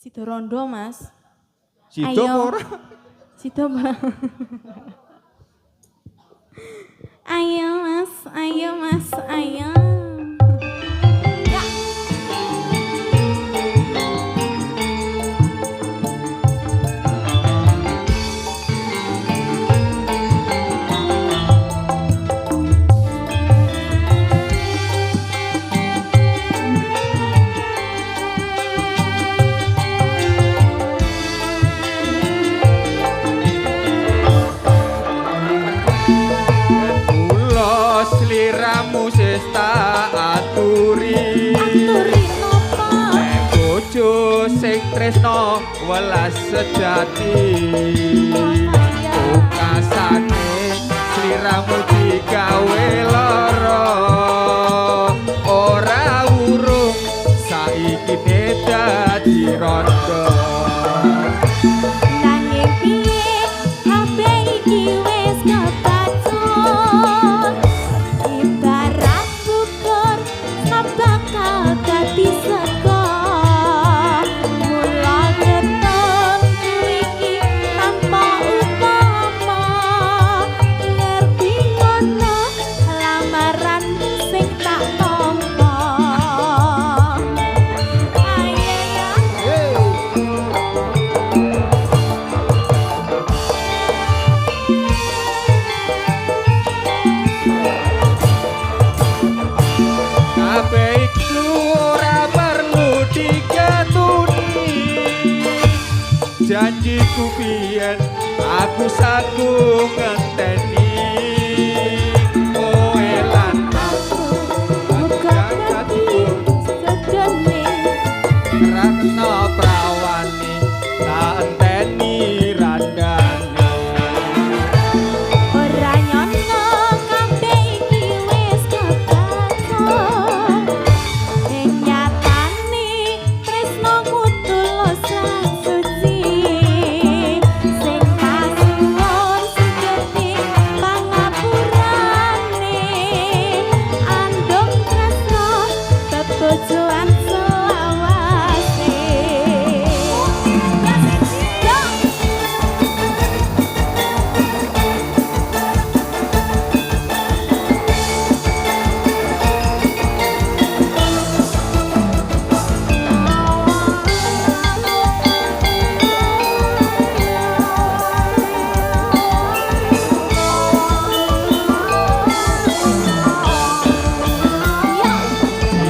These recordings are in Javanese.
Sido rondo, Mas. Sido Ayo. ora? Sido, Bang. Ayo, Mas. Ayo, Mas. Ayo. Ya. Kula sliramu wis tak aturi. Aturi nopo? Nek bojo sing tresno welas sejati. Pungkasane sliramu digawe lara. Ora urung saiki dadi rondo. Nanging piye HP iki wis kebacut. Ibarat bukur bakal dadi sego. Mula getun iki tanpa upama. Ngerti ngono lamaran sing tak tampa. Ayo ya. Kabeh iku ora perlu diketuni. Janjiku biyen aku saku ngenteni. Kowe lan aku Muga dadi sedene. ratna prawani tak enteni randane. Ora nyono kabeh iki wis kebacut. Ing nyatane tresnoku tulus lan suci. Sing kasuwun sugete pangapurane. Andung tresno bebojoan selawase.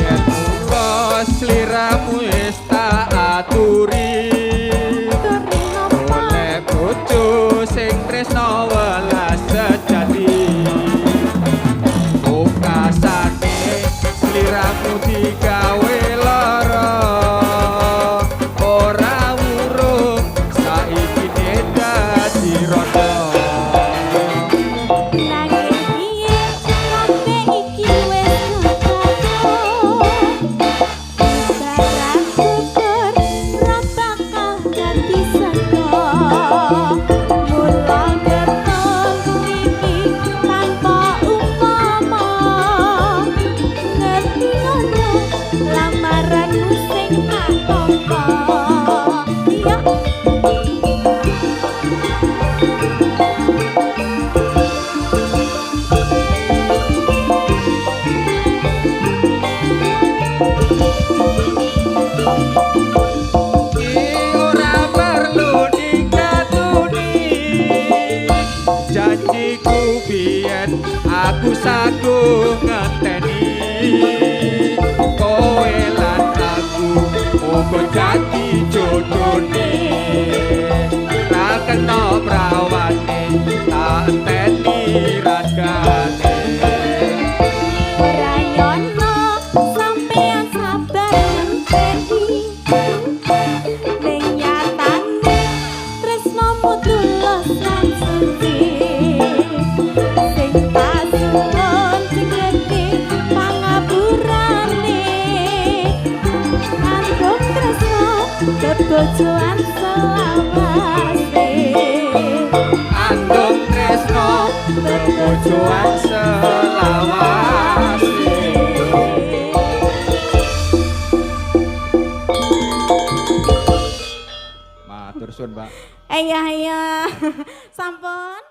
Yen kula sliramu wis tak aturi. Oleh bojo sing tresno welas sejati. Pungkasane sliramu digawe lara. Ora urung saiki dadi rondo. Nanging piye kabeh iki wis kebacut. Ibarat bukur ora bakal dadi sego. Mula getun iki tanpa upama. Ngerti ngono lamaranmu sing tak tampa. Ya. Ora perlu dikatuni. Janjiku biyen aku saku ngenteni. Kowe lan aku muga dadi jodone. Ra kena prawane tak enteni ragane. Ora nyono sampeyan sabar ngenteni. Ning nyatane tresnomu tulus lan suci. Sing pasuwun sugete pangaburane. Andung tresno bebojoan selawase. Andung tresno bebojoan selawase. Matur suwun, Pak. Iya. Sampun.